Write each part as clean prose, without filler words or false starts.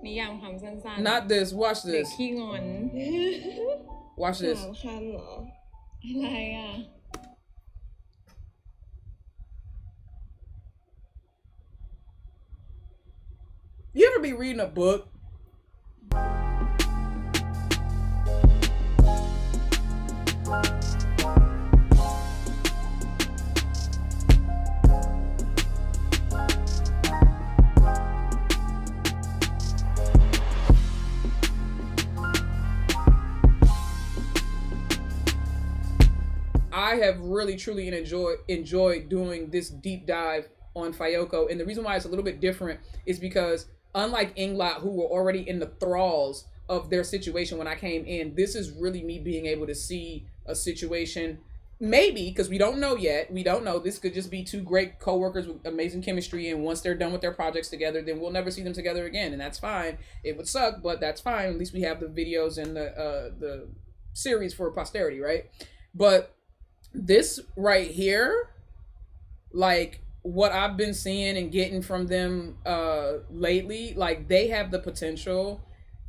นิยามคำสั้น Not this. Watch ๆ เด็ก this. ขี้งอน Watch this. 3 คำเหรอ อะไรอ่ะ You ever be reading a book I have really truly enjoyed doing this deep dive on Fayeyoko, and the reason why it's a little bit different is because unlike Inglot, who were already in the thralls of their situation when I came in, this is really me being able to see a situation, maybe, because we don't know yet. We don't know. This could just be two great co-workers with amazing chemistry, and once they're done with their projects together, then we'll never see them together again, and that's fine. It would suck, but that's fine. At least we have the videos and the series for posterity, right? But this right here, like what I've been seeing and getting from them lately, like they have the potential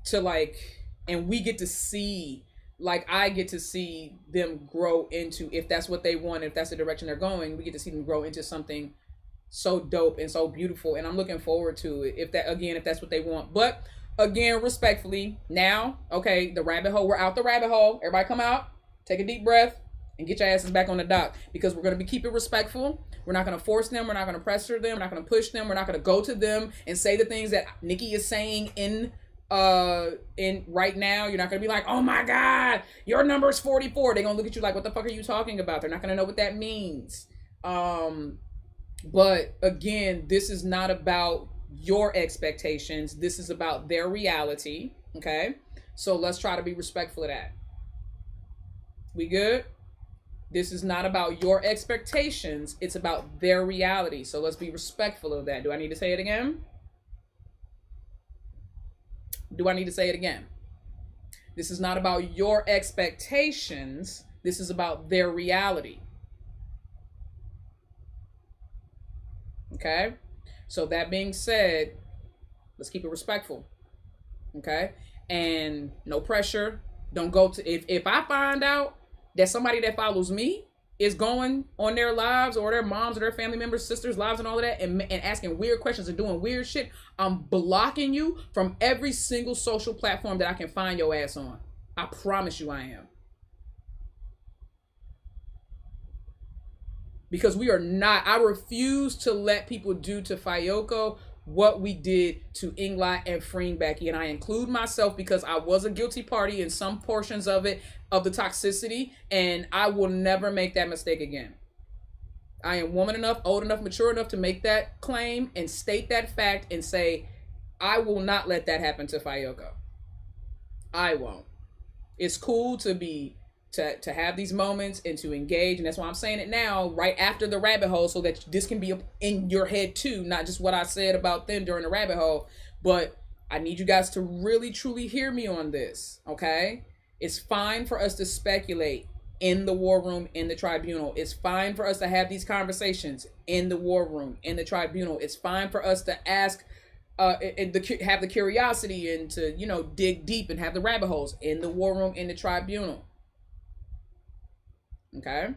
to like, and we get to see, like I get to see them grow into, if that's what they want, if that's the direction they're going, we get to see them grow into something so dope and so beautiful, and I'm looking forward to it, if that's what they want. But again, respectfully, now, okay, the rabbit hole, we're out the rabbit hole. Everybody come out, take a deep breath, and get your asses back on the dock, because we're going to be keeping respectful. We're not going to force them. We're not going to pressure them. We're not going to push them. We're not going to go to them and say the things that Nikki is saying in right now. You're not going to be like, oh my God, your number is 44. They're going to look at you like, what the fuck are you talking about? They're not going to know what that means. But again, this is not about your expectations. This is about their reality. Okay. So let's try to be respectful of that. We good? This is not about your expectations. It's about their reality. So let's be respectful of that. Do I need to say it again? Do I need to say it again? This is not about your expectations. This is about their reality. Okay? So that being said, let's keep it respectful. Okay? And no pressure. Don't go to, if I find out that somebody that follows me is going on their lives or their moms or their family members, sisters' lives and all of that, and asking weird questions and doing weird shit, I'm blocking you from every single social platform that I can find your ass on. I promise you I am. Because we are not, I refuse to let people do to Fayeyoko what we did to Inglot and freeing Becky. And I include myself because I was a guilty party in some portions of it, of the toxicity, and I will never make that mistake again. I am woman enough, old enough, mature enough to make that claim and state that fact and say, I will not let that happen to Fayeyoko. I won't. It's cool to be to have these moments and to engage, and that's why I'm saying it now, right after the rabbit hole, so that this can be in your head too, not just what I said about them during the rabbit hole. But I need you guys to really truly hear me on this, okay? It's fine for us to speculate in the war room, in the tribunal. It's fine for us to have these conversations in the war room, in the tribunal. It's fine for us to ask have the curiosity and to, you know, dig deep and have the rabbit holes in the war room, in the tribunal. Okay,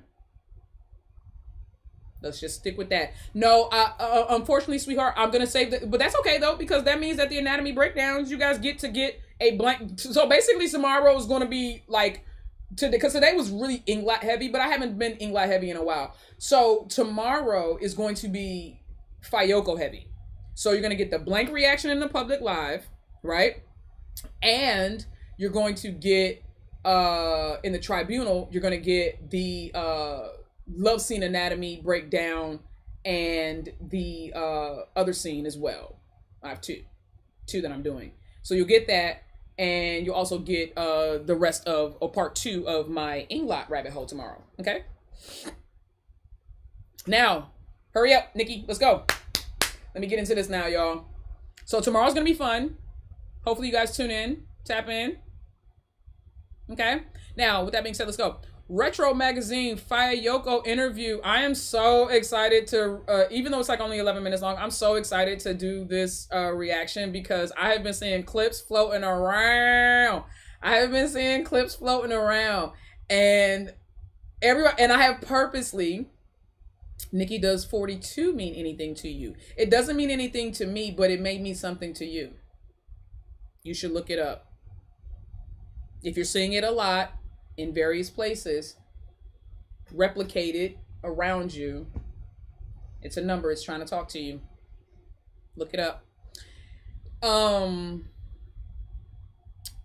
let's just stick with that. No, unfortunately, sweetheart, I'm gonna say that, but that's okay though, because that means that the anatomy breakdowns, you guys get to get a blank. So basically, tomorrow is going to be like because today was really Inglot heavy, but I haven't been Inglot heavy in a while. So tomorrow is going to be Fayeyoko heavy. So you're gonna get the blank reaction in the public live, right? And you're going to get in the tribunal, you're going to get the love scene anatomy breakdown and the other scene as well. I have two that I'm doing. So you'll get that, and you'll also get the rest of, or part 2 of my Inglot rabbit hole tomorrow. Okay? Now, hurry up, Nikki. Let's go. Let me get into this now, y'all. So tomorrow's going to be fun. Hopefully you guys tune in, tap in. Okay. Now, with that being said, let's go. Retro Magazine Fayeyoko interview. I am so excited to, even though it's like only 11 minutes long, I'm so excited to do this reaction because I have been seeing clips floating around. And everyone, and I have purposely, Nikki, does 42 mean anything to you? It doesn't mean anything to me, but it may mean something to you. You should look it up. If you're seeing it a lot in various places, replicate it around you. It's a number. It's trying to talk to you. Look it up.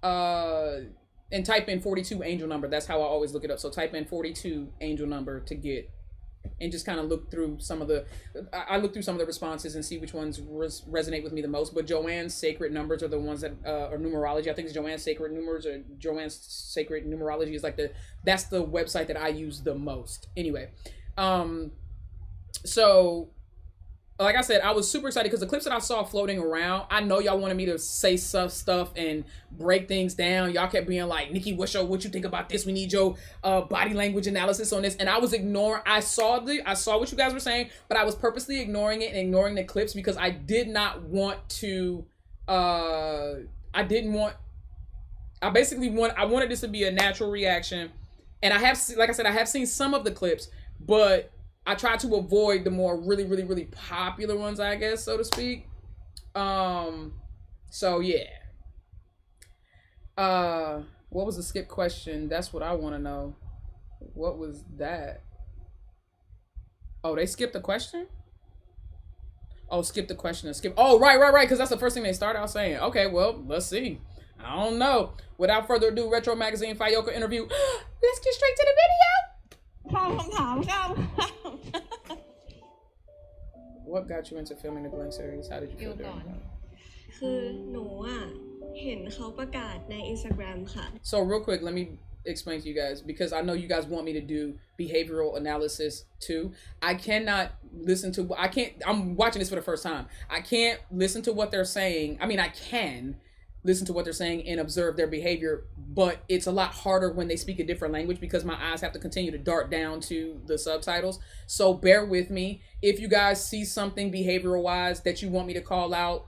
And type in 42 angel number. That's how I always look it up. So type in 42 angel number to get, and just kind of look through some of the, I look through some of the responses and see which ones resonate with me the most. But Joanne's sacred numbers are the ones that are numerology. I think it's Joanne's sacred numbers, or Joanne's sacred numerology is like that's the website that I use the most. Anyway, so like I said, I was super excited because the clips that I saw floating around, I know y'all wanted me to say some stuff and break things down. Y'all kept being like, Nikki, what you think about this? We need your body language analysis on this. And I was ignoring, I saw what you guys were saying, but I was purposely ignoring it and ignoring the clips because I did not want to, I wanted this to be a natural reaction. And I have, like I said, I have seen some of the clips, but I try to avoid the more really popular ones, I guess, so to speak. So yeah. What was the skip question? That's what I want to know. What was that? Oh, they skipped the question? Oh, skip the question and skip. Oh, right. Because that's the first thing they started out saying. Okay, well, let's see. I don't know. Without further ado, Retro Magazine Fayeyoko interview. Let's get straight to the video. What got you into filming the Blank series? How did you feel during that? คือหนูอ่ะเห็นเขาประกาศใน Instagram ค่ะ So real quick, let me explain to you guys, because I know you guys want me to do behavioral analysis too. I'm watching this for the first time. I can't listen to what they're saying. I mean, I can listen to what they're saying and observe their behavior, but it's a lot harder when they speak a different language because my eyes have to continue to dart down to the subtitles. So bear with me. If you guys see something behavioral wise that you want me to call out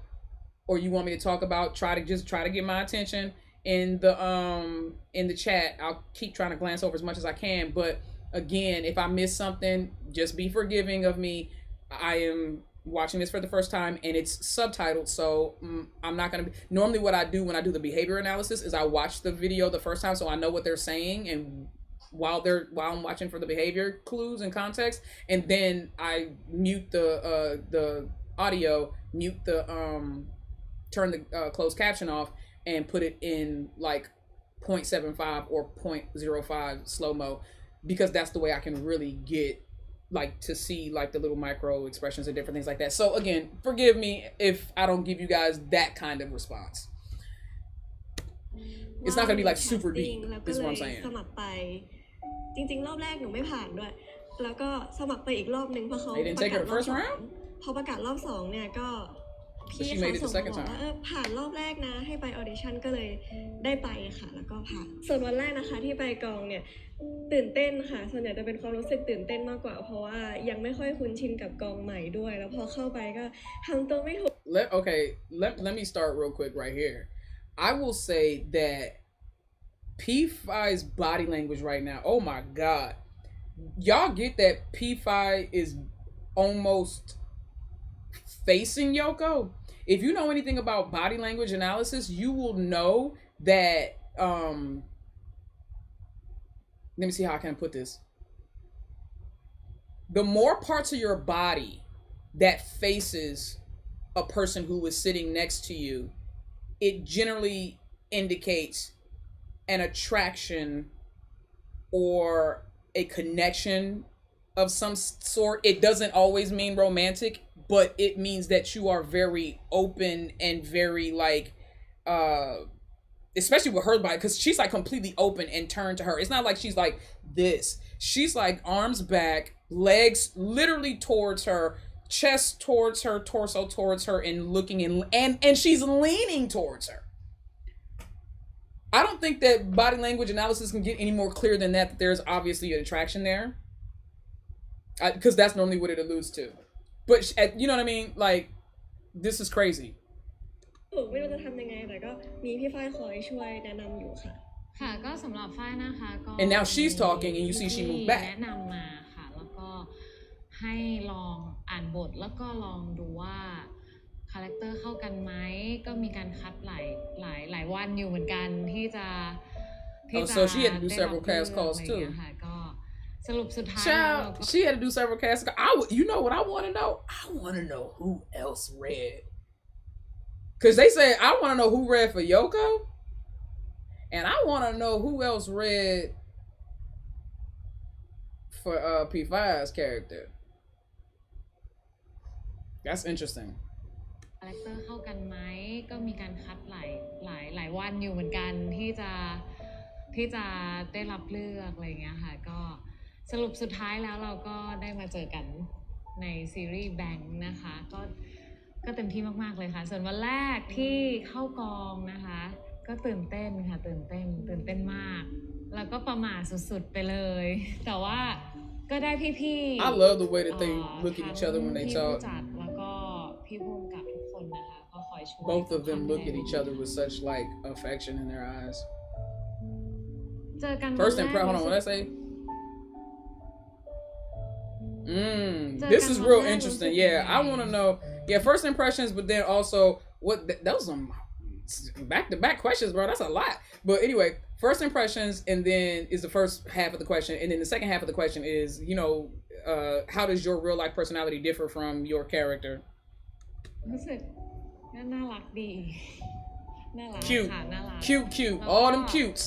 or you want me to talk about, try to get my attention in the chat. I'll keep trying to glance over as much as I can, but again, if I miss something, just be forgiving of me. I am watching this for the first time and it's subtitled, so I'm not gonna normally what I do when I do the behavior analysis is I watch the video the first time so I know what they're saying, and while I'm watching for the behavior clues and context, and then I mute the audio, mute the turn the closed caption off and put it in like 0.75 or 0.05 slow-mo, because that's the way I can really get like to see like the little micro expressions and different things like that. So again, forgive me if I don't give you guys that kind of response. It's not gonna be like super deep, is what I'm saying. สมัครไปจริงๆรอบแรกหนูไม่ผ่านด้วยแล้วก็สมัครไปอีกรอบนึงเพราะเขาประกาศรอบ2พอประกาศรอบ2เนี่ยก็พี่เขาส่งมาบอกว่าผ่านรอบแรกนะให้ไปออดิชั่นก็เลยได้ไปค่ะแล้วก็ผ่านส่วนวันแรกนะคะที่ไปกองเนี่ยตื่นเต้นค่ะส่วนใหญ่จะเป็นความรู้สึกตื่นเต้นมากกว่าเพราะว่ายังไม่ค่อยคุ้นชินกับกองใหม่ด้วยแล้วพอเข้าไปก็ทำตัวไม่ถูก Let me start real quick right here. I will say that P5's body language right now, oh my god, y'all get that P5 is almost facing Yoko. If you know anything about body language analysis, you will know that let me see how I can put this. The more parts of your body that faces a person who is sitting next to you, it generally indicates an attraction or a connection of some sort. It doesn't always mean romantic, but it means that you are very open and very like especially with her body, because she's like completely open and turned to her. It's not like she's like this. She's like arms back, legs literally towards her, chest towards her, torso towards her, and looking and she's leaning towards her. I don't think that body language analysis can get any more clear than that there's obviously an attraction there. Because that's normally what it alludes to. But, you know what I mean? Like, this is crazy. ไม่รู้จะทำยังไงแต่ก็มีพี่ฝ้ายคอยช่วยแนะนำอยู่ค่ะค่ะก็สำหรับฝ้ายนะคะก็ And now she's talking and you see she moved back แนะนำมาค่ะแล้วก็ให้ลองอ่านบทแล้วก็ลองดูว่าคาแรคเตอร์เข้ากันไหมก็มีการคัดหลายวันอยู่เหมือนกันที่จะ so she had to do several cast calls too ค่ะก็สรุปสุดท้าย she had to do several cast calls. You know what I want to know? I want to know who else read. Because they said, I want to know who read for Yoko. And I want to know who else read for P5's character. That's interesting. คาแรคเตอร์เข้ากันไหมก็มีการคัดหลายวันอยู่เหมือนกันที่จะได้รับเลือกอะไรเงี้ยค่ะก็สรุปสุดท้ายแล้วเราก็ได้มาเจอกันในซีรีส์แบงค์นะคะก็เต็มที่มากๆเลยค่ะส่วนวันแรกที่เข้ากองนะคะก็ตื่นเต้นค่ะตื่นเต้นมากแล้วก็ประหม่าสุดๆไปเลยแต่ว่าก็ได้พี่ๆ I love the way that they look at each other when they พี่ผู้ talk. จัดแล้วก็พี่ผู้กำกับทุกคนนะคะก็คอยช่วย Both of them look at each other with such like affection in their eyes. เจอกัน First impression, hold on, what did I say? This is real interesting. Yeah, I want to know. Yeah, first impressions, but then also what? Those some back-to-back questions, bro. That's a lot. But anyway, first impressions, and then is the first half of the question, and then the second half of the question is, how does your real life personality differ from your character? รู้สึกน่ารักดีน่ารัก Cute, ค่ะน่ารัก cute, all them cutes.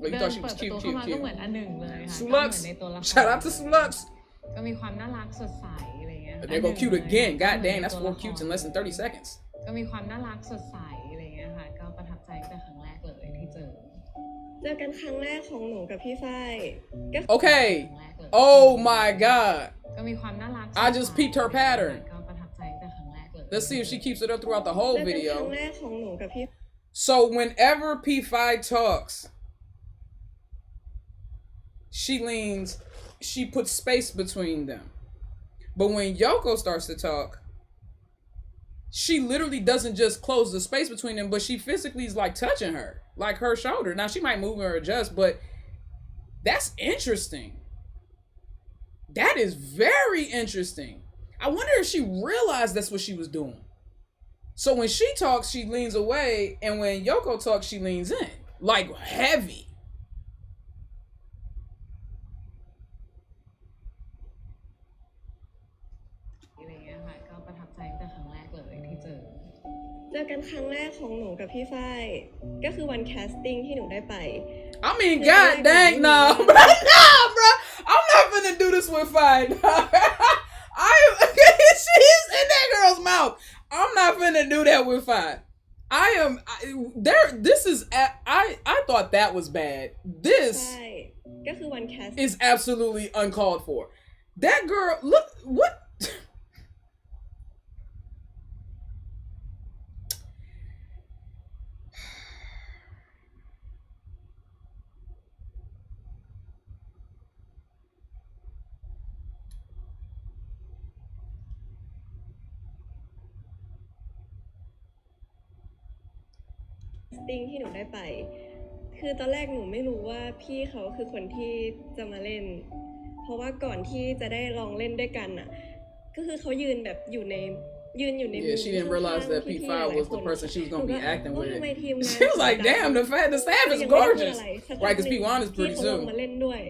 Well, you thought she was เปิด cute, ประตูเข้า cute, มาก็ cute. เหมือนอันหนึ่งเลยค่ะ Sulux, ก็เหมือนในตัวละคร shout out to Sulux. ก็มีความน่ารักสดใสอะไรเงี้ย And they go cute again. God dang, that's 4 cutes in less than 30 seconds. ก็มีความน่ารักสดใสอะไรเงี้ยค่ะก็ประทับใจตั้งแต่ครั้งแรกเลยที่เจอ เจอกันครั้งแรกของหนูกับพี่ฝ้ายก็ Okay. Oh my God. ก็มีความน่ารัก I just peeped her pattern. ก็ประทับใจตั้งแต่ครั้งแรกเลย Let's see if she keeps it up throughout the whole เจอกันครั้ง video. แรกของหนูกับพี่ So whenever P5 talks, she puts space between them. But when Yoko starts to talk, she literally doesn't just close the space between them, but she physically is like touching her, like her shoulder. Now she might move or adjust, but that's interesting. That is very interesting. I wonder if she realized that's what she was doing. So when she talks, she leans away, and when Yoko talks, she leans in, like heavy.เจอกันครั้งแรกของหนูกับพี่ฝ้ายก็คือวันแคสติ้งที่หนูได้ไป I mean, god dang, no, nah, bro. I'm not finna do this with Fine. She's in that girl's mouth. I'm not finna do that with Fine. I thought that was bad. This ใช่ก็คือวันแคส is absolutely uncalled for. That girl, look, what?ติ้งที่หนูได้ไปคือตอนแรกหนูไม่รู้ว่าพี่เขาคือคนที่จะมาเล่นเพราะว่าก่อนที่จะได้ลองเล่นด้วยกันน่ะก็คือเขายืนแบบอยู่ในมุม Yeah, she didn't realize that P5 was the person she was gonna be acting with. ทำไมทีมงาน She was like, damn, the staff is gorgeous. Right, because P1 is pretty พี่เขาลง soon. มาเล่นด้วย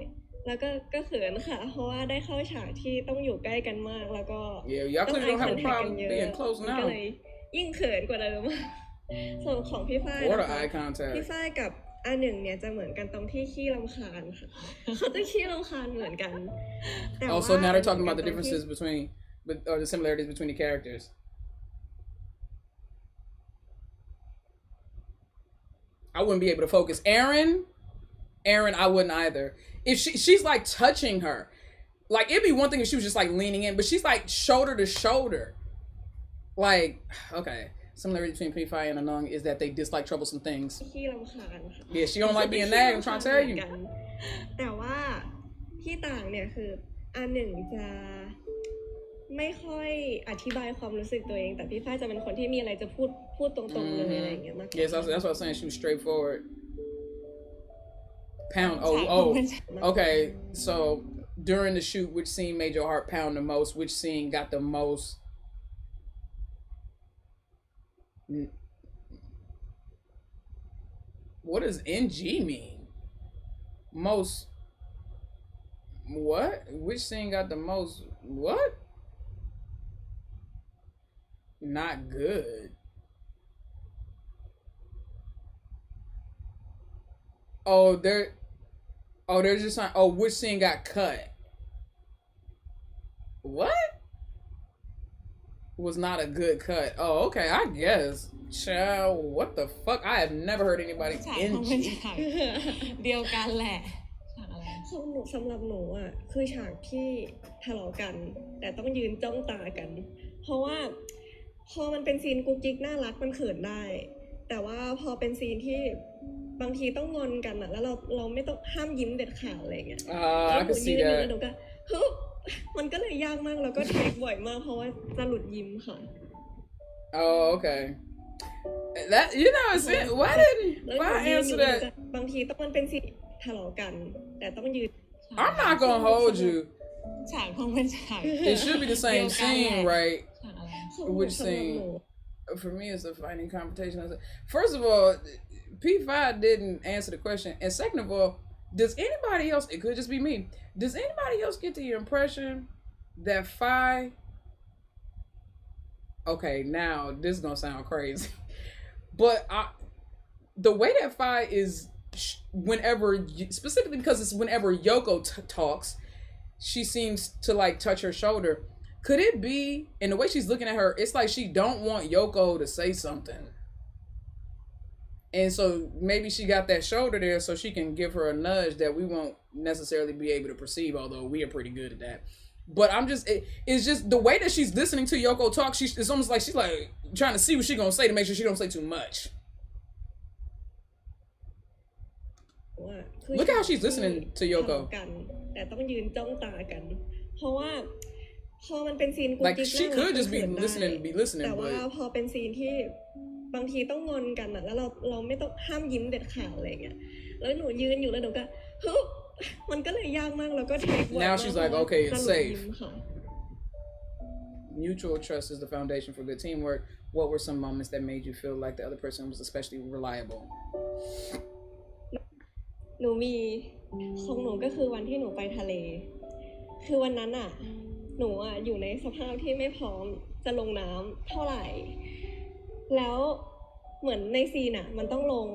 แล้วก็เขินค่ะเพราะว่าได้เข้าฉากที่ต้องอยู่ใกล้กันมากแล้วก็ Yeah, y'all ต้อง clearly ไอ don't คอ have น a แทคกัน problem เยอะ being close มันก็ now. เลยยิ่งเขินกว่าเดิมส่วนของพี่ฝ้าย Or the นะคะ eye contact. พี่ฝ้ายกับอันหนึ่งเนี่ยจะเหมือนกันตรงที่ขี้รำคาญค่ะ เขาจะขี้รำคาญเหมือนกัน Oh, so now they're talking about the differences between, or the similarities between the characters. I wouldn't be able to focus. Aaron, I wouldn't either. If she's like touching her, like it'd be one thing if she was just like leaning in, but she's like shoulder to shoulder. Like, okay. similarity between P5 and Anung is that they dislike troublesome things. ขี้รำคาญค่ะ Yeah, she don't like being nagged. I'm trying to tell you. แต่ว่าที่ต่างเนี่ยคืออันหนึ่งจะไม่ค่อยอธิบายความรู้สึกตัวเองแต่พี่ฝ้ายจะเป็นคนที่มีอะไรจะพูดตรงๆเลยอะไรอย่างเงี้ยมาก Yes, that's what I was saying. She was straightforward. Pound. Oh. Okay, so during the shoot, which scene made your heart pound the most? Which scene got the most? What does NG mean? Most. What? Which scene got the most? What? Not good. Oh, they're just like, oh, which scene got cut? What? Was not a good cut. Oh, okay, I guess. Child, what the fuck? I have never heard anybody ฉากของมันฉากเดียวกันแหละฉากอะไร สำหรับหนูอ่ะคือฉากที่ทะเลาะกันแต่ต้องยืนจ้องตากันเพราะว่าพอมันเป็นซีนกุ๊กกิ๊กน่ารักมันเขินได้แต่ว่าพอเป็นซีนที่บางทีต้องงอนกันอ่ะแล้วเราไม่ต้องห้ามยิ้มเด็ดขาดอะไรเงี้ยแล้วหนูยืนอยู่แล้วหนูก็ฮึมันก็เลยยากมากแล้วก็เทคบ่อยมากเพราะว่าจะหลุดยิ้มค่ะ Oh, okay. That you know, why didn't I answer that? บางทีต้องมันเป็นซีนทะเลาะกันแต่ต้องยืน I'm not gonna hold you. ฉากของมันฉาก It should be the same scene, right? ฉากอะไร Which scene? For me, it's a fighting competition. First of all, P5 didn't answer the question, and second of all, does anybody else? It could just be me. Does anybody else get the impression that Phi? Okay, now this is gonna sound crazy, but the way that Phi is, whenever, specifically because it's whenever Yoko talks, she seems to like touch her shoulder. Could it be, in the way she's looking at her, it's like she don't want Yoko to say something. And so maybe she got that shoulder there so she can give her a nudge that we won't necessarily be able to perceive, although we are pretty good at that. But it's just the way that she's listening to Yoko talk, it's almost like she's like trying to see what she's gonna say to make sure she don't say too much. Look how she's listening to Yoko. แต่ต้องยืนจ้องตากันเพราะว่าพอมันเป็นซีนกุ๊กกิ๊ก she could just be listening แต่ว่าพอเป็นซีนที่บางทีต้องงอนกันอ่ะแล้วเราไม่ต้องห้ามยิ้มเด็ดขาดอะไรเงี้ยแล้วหนูยืนอยู่แล้วหนูก็ฮึมันก็เลยยากมากแล้วก็เทคบ่อยมาก Now she's like, okay, it's safe. Mutual trust is the foundation for good teamwork. What were some moments that made you feel like the other person was especially reliable? หนูมีของหนูก็คือวันที่หนูไปทะเลคือวันนั้นอ่ะหนูอ่ะอยู่ในสภาพที่ไม่พร้อมจะลงน้ำเท่าไหร่แล้วเหมือนในซีนอ่ะมันต้องลง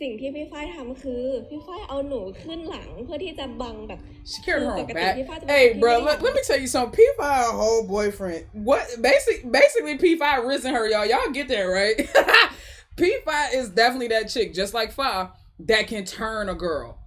สิ่งที่พี่ฝ้ายทำคือพี่ฝ้ายเอาหนูขึ้นหลังเพื่อที่จะบังแบบ She carried her own back. Hey, bro, let me tell you something. P5 a whole boyfriend. What? Basically, P5 risen her, y'all. Y'all get that, right? P5 is definitely that chick, just like Fa, that can turn a girl.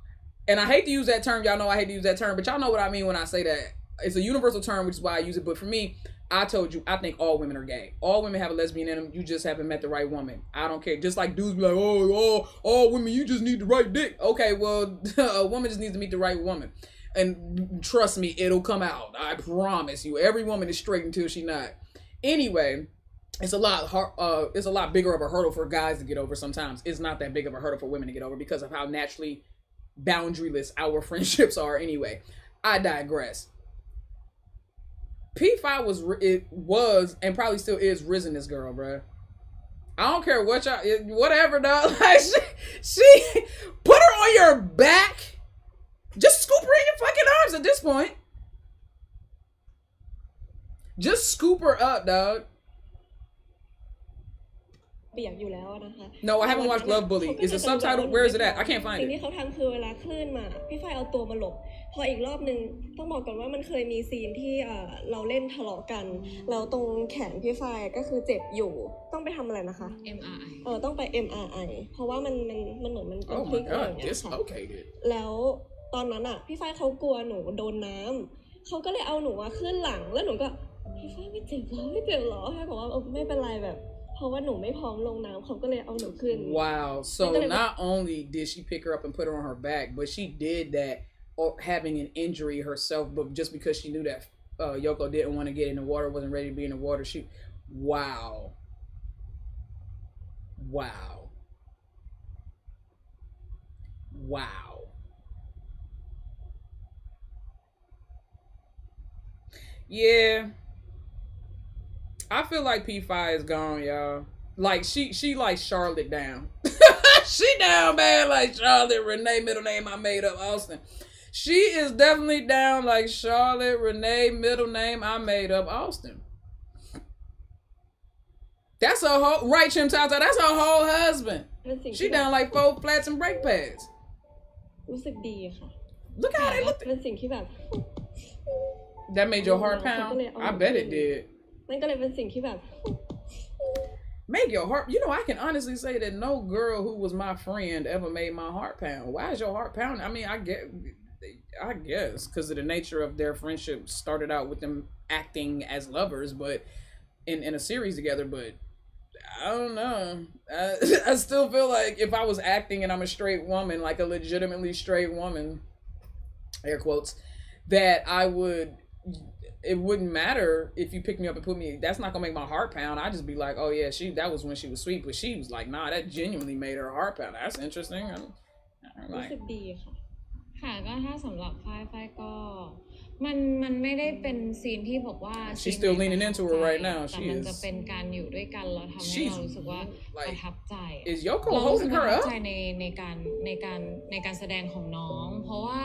And I hate to use that term. Y'all know I hate to use that term, but y'all know what I mean when I say that. It's a universal term, which is why I use it. But for me, I told you, I think all women are gay. All women have a lesbian in them. You just haven't met the right woman. I don't care. Just like dudes be like, oh, all women, you just need the right dick. Okay, well, a woman just needs to meet the right woman. And trust me, it'll come out. I promise you. Every woman is straight until she not. Anyway, it's a lot bigger of a hurdle for guys to get over sometimes. It's not that big of a hurdle for women to get over because of how naturally boundaryless our friendships are anyway. I digress. P5 was and probably still is risen this girl, bro. I don't care what y'all, whatever, dog. Like she put her on your back. Just scoop her in your fucking arms at this point. Just scoop her up, dog. เปียกอยู่แล้วนะคะ No, I haven't watched Love Bully. Is it subtitled? Where is it at? I can't find it. สิ่งที่เขาทำคือเวลาคลื่นมาพี่ฝ้ายเอาตัวมาหลบพออีกรอบนึงต้องบอกก่อนว่ามันเคยมีซีนที่เราเล่นทะเลาะกันแล้วตรงแขนพี่ฝ้ายก็คือเจ็บอยู่ต้องไปทำอะไรนะคะ MRI ต้องไป MRI เพราะว่ามันเหมือนมันเป็นพลิกอะไรอย่างเงี้ยค่ะแล้วตอนนั้นอ่ะพี่ฝ้ายเขากลัวหนูโดนน้ำเขาก็เลยเอาหนูขึ้นหลังแล้วหนูก็พี่ฝ้ายไม่เจ็บหรอให้บอกว่าไม่เป็นไรแบบพ ราะว่าหนูไม่พร้อมลงน้ำเขาก็เลยเอาหนูขึ้น Wow. So not only did she pick her up and put her on her back, but she did that having an injury herself, but just because she knew that Yoko didn't want to get in the water, wasn't ready to be in the water. Wow. Wow. Wow. Yeah. I feel like P5 is gone, y'all. Like she like Charlotte down. She down bad like Charlotte Renee, middle name I made up Austin. She is definitely down like Charlotte Renee, middle name I made up Austin. That's her whole right, Chim Tata. That's her whole husband. She down like 4 flats and brake pads. รู้สึกดีค่ะ Look how they look. เป็นสิ่งที่แบบ That made your heart pound? I bet it did. มันก็เลยเป็นสิ่งที่แบบ Make your heart. You know, I can honestly say that no girl who was my friend ever made my heart pound. Why is your heart pounding? I mean, I guess because of the nature of their friendship started out with them acting as lovers, but in a series together. But I don't know. I still feel like if I was acting and I'm a straight woman, like a legitimately straight woman, air quotes, that it wouldn't matter if you pick me up and put me, that's not gonna make my heart pound. I just be like, oh yeah, that was when she was sweet, but she was like, nah, that genuinely made her heart pound. That's interesting. I'm รู้ like, สึกดีค่ะ ค่ะก็ถ้าสำหรับฝ้ายก็มันไม่ได้เป็นซีนที่บอกว่า She's still leaning into her right now. แต่มันจะเป็นการอยู่ด้วยกันแล้วทำให้เรารู้สึกว่าประทับใจ Is Yoko เรารู้สึก holding ประ her ทับ up? ใจในการแสดงของน้องเพราะว่า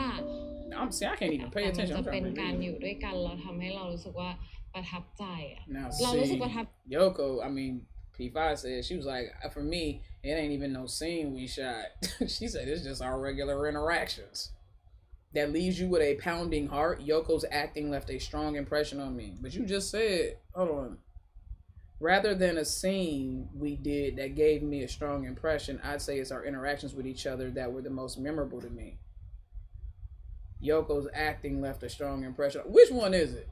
I can't even pay แต่มัน attention. จะ I'm เป็น trying to การ read. อยู่ด้วยกันแล้วทำให้เรารู้สึกว่าประทับใจอ่ะ Now เรารู้สึก see, ประทับ Yoko, I mean, P5 said, she was like, for me, it ain't even no scene we shot. She said, it's just our regular interactions. That leaves you with a pounding heart. Yoko's acting left a strong impression on me. But you just said, hold on. Rather than a scene we did that gave me a strong impression, I'd say it's our interactions with each other that were the most memorable to me. Yoko's acting left a strong impression. Which one is it?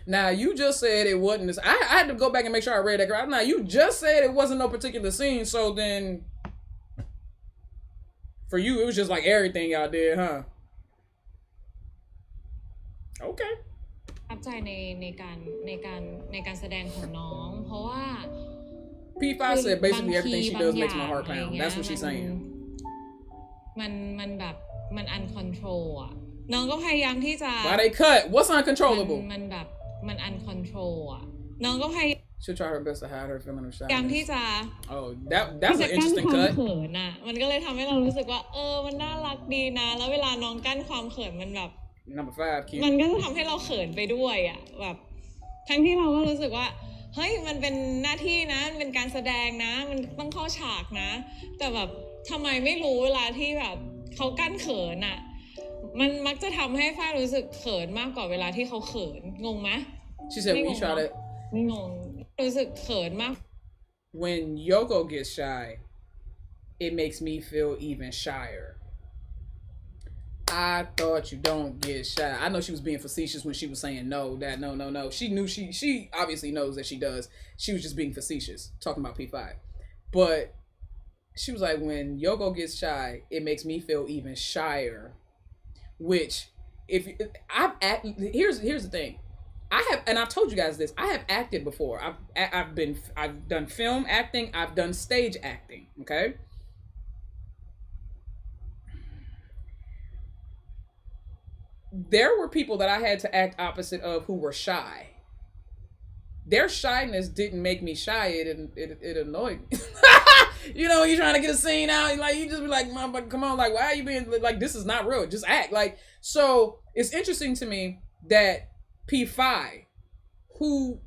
Now, you just said it wasn't this. I had to go back and make sure I read that correct. Now, you just said it wasn't no particular scene, so then for you, it was just like everything y'all did, huh? Okay. ประทับใจในการแสดงของน้องเพราะว่า P5 said basically everything she does makes my heart pound. That's what she's saying. มันแบบมัน uncontrol อ่ะน้องก็พยายามที่จะ Why they cut? What's uncontrollable? มันแบบมัน uncontrol อ่ะน้องก็พยายาม She'll try her best to hide her feeling of พยายาม shyness. ที่จะ Oh, that's an interesting กั้นความ cut. เขินอ่ะมันก็เลยทำให้เรารู้สึกว่ามันน่ารักดีนะแล้วเวลาน้องกั้นความเขินมันแบบ Number 5, cute. มันก็จะทำให้เราเขินไปด้วยอ่ะแบบทั้งที่เราก็รู้สึกว่าเฮ้ยมันเป็นหน้าที่นะมันเป็นการแสดงนะมันต้องเข้าฉากนะแต่แบบทำไมไม่รู้เวลาที่แบบเขากั้นเขินอ่ะมันมักจะทำให้ฝ้ายรู้สึกเขินมากกว่าเวลาที่เขาเขินงงไหม She said, when you try to... ไม่งงรู้สึกเขินมาก When Yoko gets shy, it makes me feel even shyer. I thought you don't get shy. I know she was being facetious when she was saying no. She knew she obviously knows that she does. She was just being facetious, talking about P5. But she was like, when Yoko gets shy, it makes me feel even shyer. Which, here's the thing. I have, and I've told you guys this. I have acted before. I've done film acting. I've done stage acting. Okay. There were people that I had to act opposite of who were shy. Their shyness didn't make me shy. It annoyed me. You know, you're trying to get a scene out, like you just be like, "Mom, but come on, like why are you being like this is not real? Just act." Like, so it's interesting to me that P5, who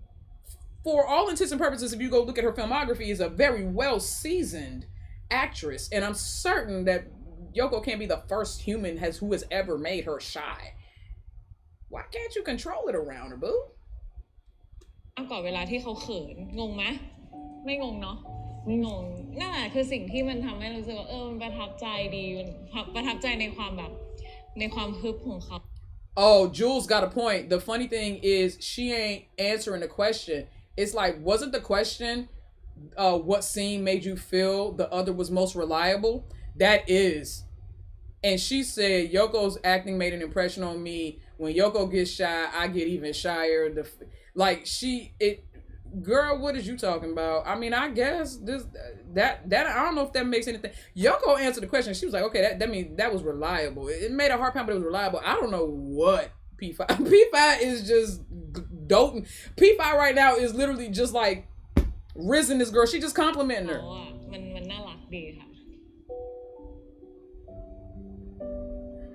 for all intents and purposes, if you go look at her filmography, is a very well seasoned actress, and I'm certain that Yoko can't be the first human who has ever made her shy. Why can't you control it around her, boo? มากกว่าเวลาที่เขาเขินงงไหมไม่งงเนาะไม่งงนั่นแหละคือสิ่งที่มันทำให้รู้สึกว่ามันประทับใจดีประทับใจในความแบบในความฮึบของเขา Oh, Jules got a point. The funny thing is she ain't answering the question. It's like, wasn't the question what scene made you feel the other was most reliable? That is. And she said, Yoko's acting made an impression on me. When Yoko gets shy, I get even shyer. Girl, what is you talking about? I mean, I guess that I don't know if that makes anything. Yoko answered the question. She was like, okay, that means that was reliable. It made a hard pound, but it was reliable. I don't know what P5. P5 is just doting. P5 right now is literally just like rizzing this girl. She just complimenting her. มันน่ารักดีค่ะ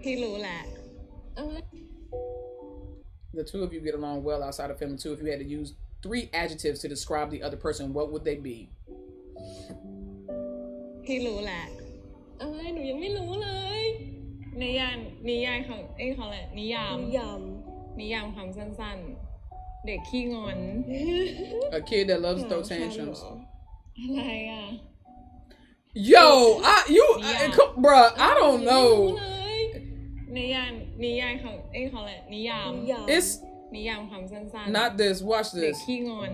พี่รู้แหละ The two of you get along well outside of film too. If you had to use 3 adjectives to describe the other person, what would they be? พี่รู้แหละหนูยังไม่รู้เลยนิยายของเขาแหละนิยามความสั้นๆเด็กขี้งอน A kid that loves to throw tantrums. อะไรอ่ะ Yo, bruh, I don't know. นิยายของเขาแหละนิยาม It's นิยามความสั้นๆ not this. Watch เด็ก this. ขี้งอน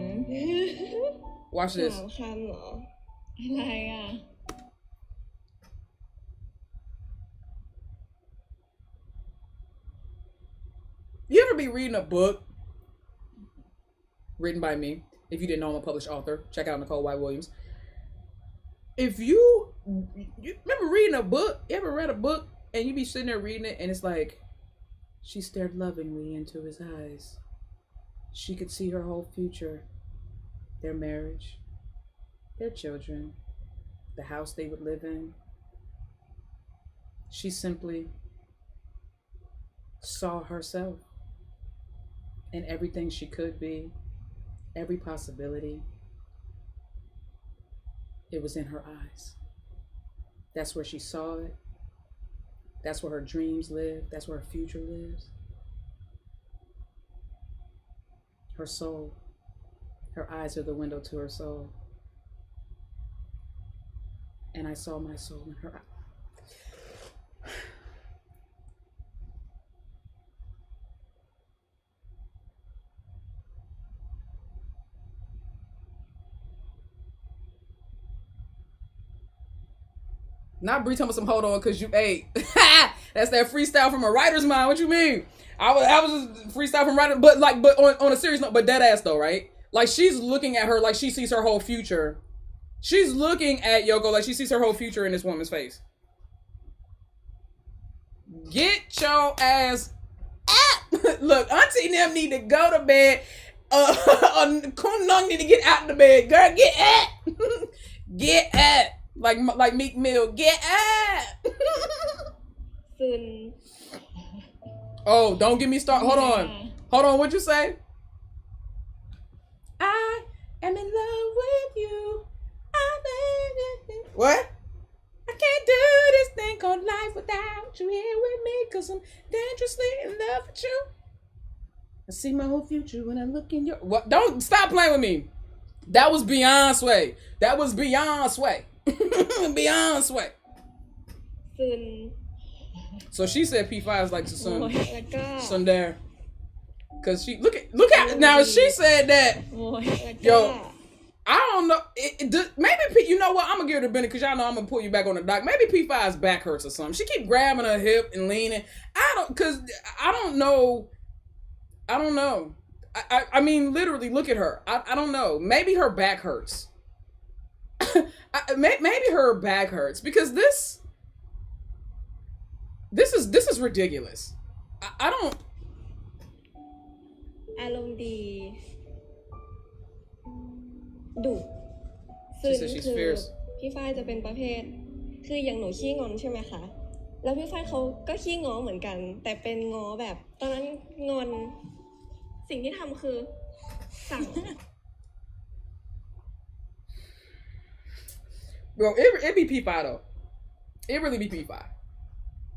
Watch this. 3 คำเหรอ อะไรอ่ะ You ever be reading a book written by me? If you didn't know, I'm a published author. Check out Nicole White Williams. If you remember reading a book, you ever read a book and you be sitting there reading it and it's like, she stared lovingly into his eyes. She could see her whole future, their marriage, their children, the house they would live in. She simply saw herself and everything she could be, every possibility. It was in her eyes. That's where she saw it. That's where her dreams live. That's where her future lives. Her soul. Her eyes are the window to her soul. And I saw my soul in her eyes. Not Bree talking about some hold on because you ate. That's that freestyle from a writer's mind. What you mean? I was just freestyle from writer, but on a serious note, but dead ass though, right? Like she's looking at her like she sees her whole future. She's looking at Yoko like she sees her whole future in this woman's face. Get your ass up. Look, Auntie and them need to go to bed. Kun Nung need to get out of the bed. Girl, get up. Get up. Like Meek Mill, get up. Oh, don't get me started. Hold on. What'd you say? I am in love with you. What? I can't do this thing called life without you here with me, 'cause I'm dangerously in love with you. I see my whole future when I look in your... What? Don't stop playing with me. That was Beyonce. Beyonce. So she said P5 is like the sun there. Cause she look at now she said that. Yo, I don't know. Maybe you know what? I'm gonna give her the benefit because y'all know I'm gonna pull you back on the dock. Maybe P5's back hurts or something. She keep grabbing her hip and leaning. I don't know. I mean, literally, look at her. I don't know. Maybe her back hurts. Maybe her back hurts because this is ridiculous. I don't. อารมณ์ดีดุซึ่งคือพี่ฝ้ายจะเป็นประเภทคืออย่างหนูขี้งอนใช่ไหมคะแล้วพี่ฝ้ายเขาก็ขี้ง้อเหมือนกันแต่เป็นง้อแบบตอนนั้นงอนสิ่งที่ทำคือสั่ง Bro, it be P5 though. It really be P5.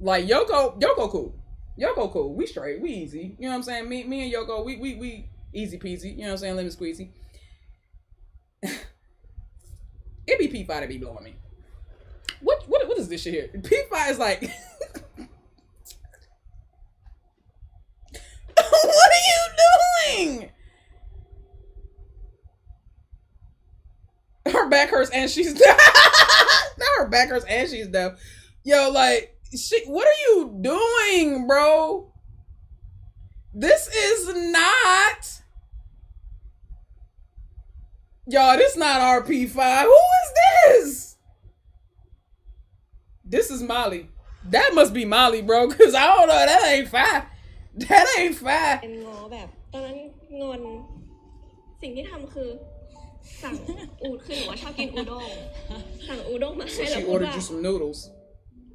Like Yoko cool. We straight. We easy. You know what I'm saying? Me and Yoko, we easy peasy. You know what I'm saying? Lemon squeezy. It be P5 that be blowing me. What is this shit here? P5 is like what are you doing? Her her back hurts and she's deaf. Now her back hurts and she's deaf. Yo, like, what are you doing, bro? This is not. Y'all, this not RP5. Who is this? This is Molly. That must be Molly, bro, because I don't know. That ain't Fi. That ain't Fi. เป็นงอแบบตอนนั้นงอนสิ่งที่ทำคือสั่งคือหนูว่าชอบกินอูด้งสั่งอูด้งมาให้ So แล้ว she พูด ordered ว่า you some noodles.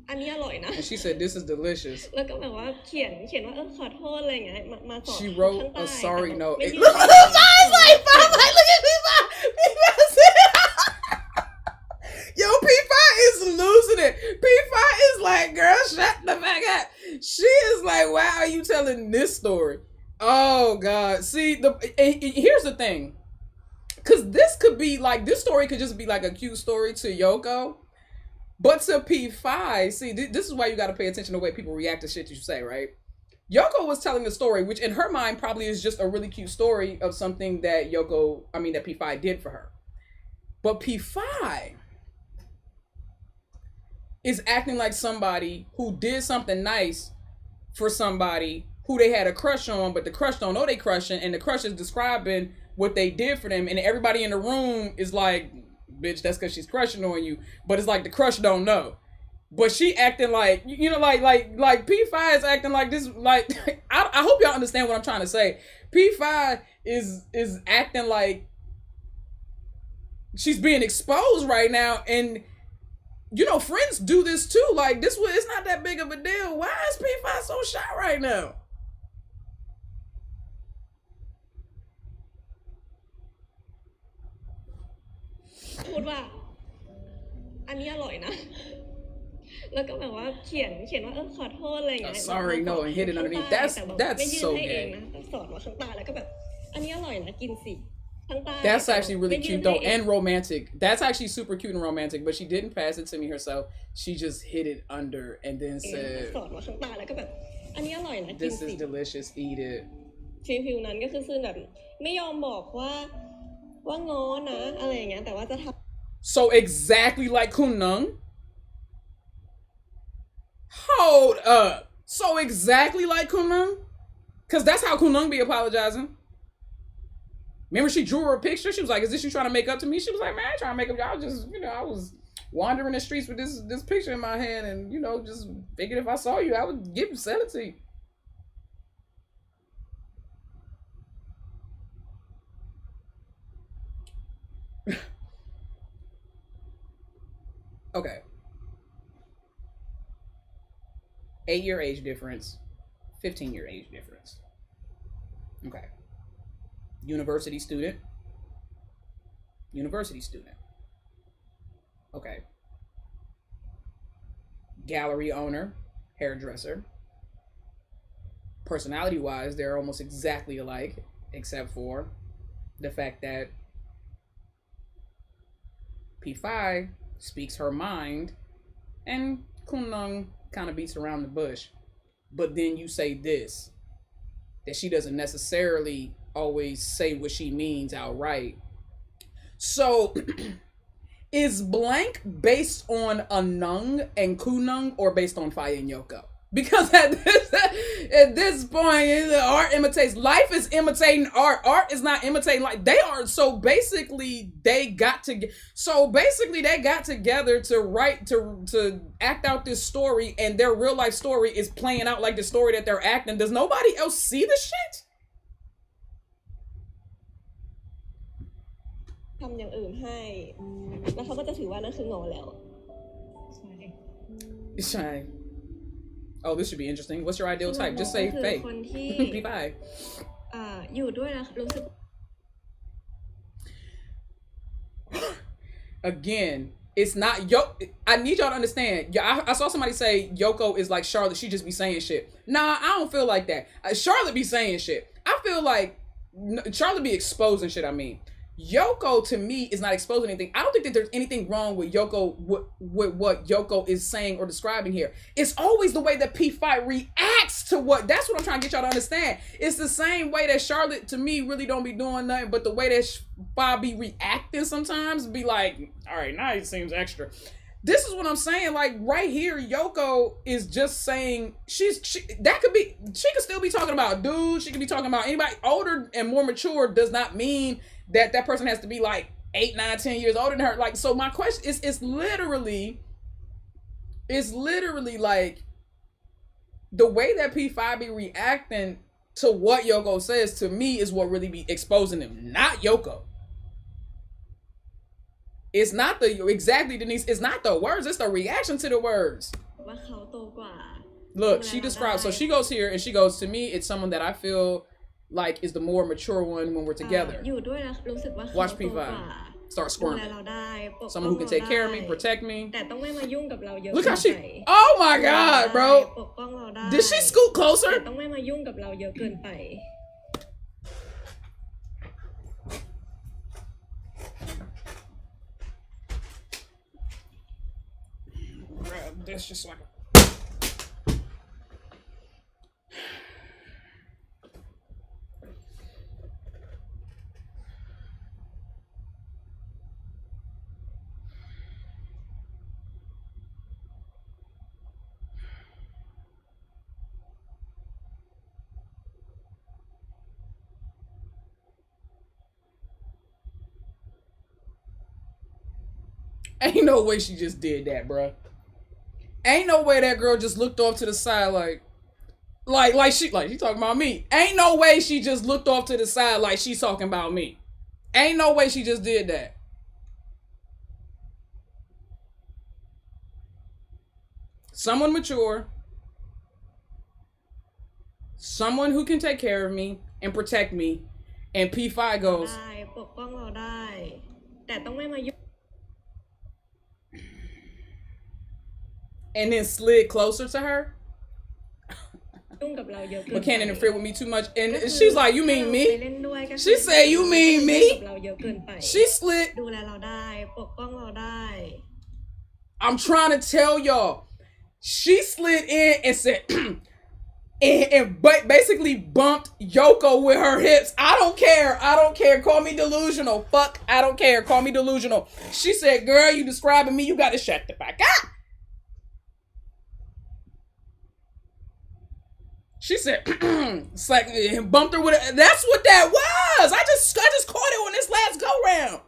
อันนี้อร่อยนะ And she said, this is delicious. แล้วก็แบบว่าเขียนว่าขอโทษอะไรอย่างเงี้ยมาสอน She wrote ข้างใต้ a sorry แต่ note. ไม่ Look, ได้ look, it's like Fi. Like, look at P5. Yo, P5 is losing it. P5 is like, girl, shut the fuck up. She is like, why are you telling this story? Oh, God. See, here's the thing. Because this could be like, this story could just be like a cute story to Yoko. But to P5, see, this is why you got to pay attention to the way people react to shit you say, right? Yoko was telling a story, which in her mind probably is just a really cute story of something that that P5 did for her. But P5 is acting like somebody who did something nice for somebody who they had a crush on, but the crush don't know they crushing, and the crush is describing what they did for them, and everybody in the room is like, bitch, that's because she's crushing on you. But it's like the crush don't know. But she acting like, you know, like P5 is acting like this, like, I hope y'all understand what I'm trying to say. P5 is acting like she's being exposed right now, and you know, friends do this too. Like, it's not that big of a deal. Why is P5 so shy right now? พูดว่าอันนี้อร่อยนะแล้วก็แบบว่าเขียนว่าขอโทษอะไรอย่างเงี้ย Sorry no and hit it underneath. That's so gay. สอนว่าข้างใต้แล้วก็แบบอันนี้อร่อยนะกินสิ That's actually really cute though, and romantic. That's actually super cute and romantic, but she didn't pass it to me herself. She just hid it under and then said, this is delicious, eat it. ฟิลนั้นก็คือแบบไม่ยอมบอกว่าง้อนะอะไรอย่างเงี้ยแต่ว่าจะทำ So exactly like Kunung? Hold up. So exactly like Kunung? Because that's how Kunung be apologizing. Remember she drew her a picture? She was like, is this you trying to make up to me? She was like, man, I ain't trying to make up. Y'all just, you know, I was wandering the streets with this picture in my hand and, you know, just figured if I saw you, I would sell it to you. Okay. 8-year age difference, 15-year age difference. Okay. University student. Okay. Gallery owner, hairdresser. Personality-wise, they're almost exactly alike, except for the fact that P5 speaks her mind and Kunlung kind of beats around the bush. But then you say this, that she doesn't necessarily always say what she means outright. So is blank based on Anung and Kunung or based on Fayeyoko? Because at this point, art imitates life. Is imitating art. Art is not imitating life. They are. So basically, they got together to write to act out this story, and their real life story is playing out like the story that they're acting. Does nobody else see the shit? ทำอย่างอื่นให้แล้วเขาก็จะถือว่านั่นคืองอแล้ว ใช่ Oh, this should be interesting. What's your ideal type? Just say fake. P5. อยู่ด้วยนะรู้สึก Again, it's not Yoko. I need y'all to understand. I saw somebody say Yoko is like Charlotte. She just be saying shit. Nah, I don't feel like that. Charlotte be saying shit. I feel like Charlotte be exposing shit. I mean, Yoko to me is not exposing anything. I don't think that there's anything wrong with Yoko, with what Yoko is saying or describing here. It's always the way that P5 reacts to what. That's what I'm trying to get y'all to understand. It's the same way that Charlotte to me really don't be doing nothing, but the way that P5 be reacting sometimes be like, all right, now it seems extra. This is what I'm saying. Like right here, Yoko is just saying she could still be talking about dudes. She could be talking about anybody older and more mature. Does not mean that person has to be like 8, 9, 10 years older than her. Like, so my question is, it's literally like the way that P5 be reacting to what Yoko says to me is what really be exposing them, not Yoko. It's not Denise, it's not the words, it's the reaction to the words. Look, she describes, so she goes here and she goes, to me, it's someone that I feel like is the more mature one when we're together. Watch P5 start squirming. Someone who can take care of me, protect me. Look how she, oh my God, bro. Did she scoot closer? Grab this just like ain't no way she just did that, bruh. Ain't no way that girl just looked off to the side like she talking about me. Ain't no way she just looked off to the side like she's talking about me. Ain't no way she just did that. Someone mature. Someone who can take care of me and protect me. And P5 goes, and then slid closer to her. But can't interfere with me too much. And she's like, you mean me? She said, you mean me? She slid. I'm trying to tell y'all. She slid in and said, and basically bumped Yoko with her hips. I don't care. Call me delusional. Fuck, I don't care. Call me delusional. She said, girl, you describing me. You got to shut the fuck up. She said, it's like, and bumped her with it. That's what that was. I just caught it on this last go round.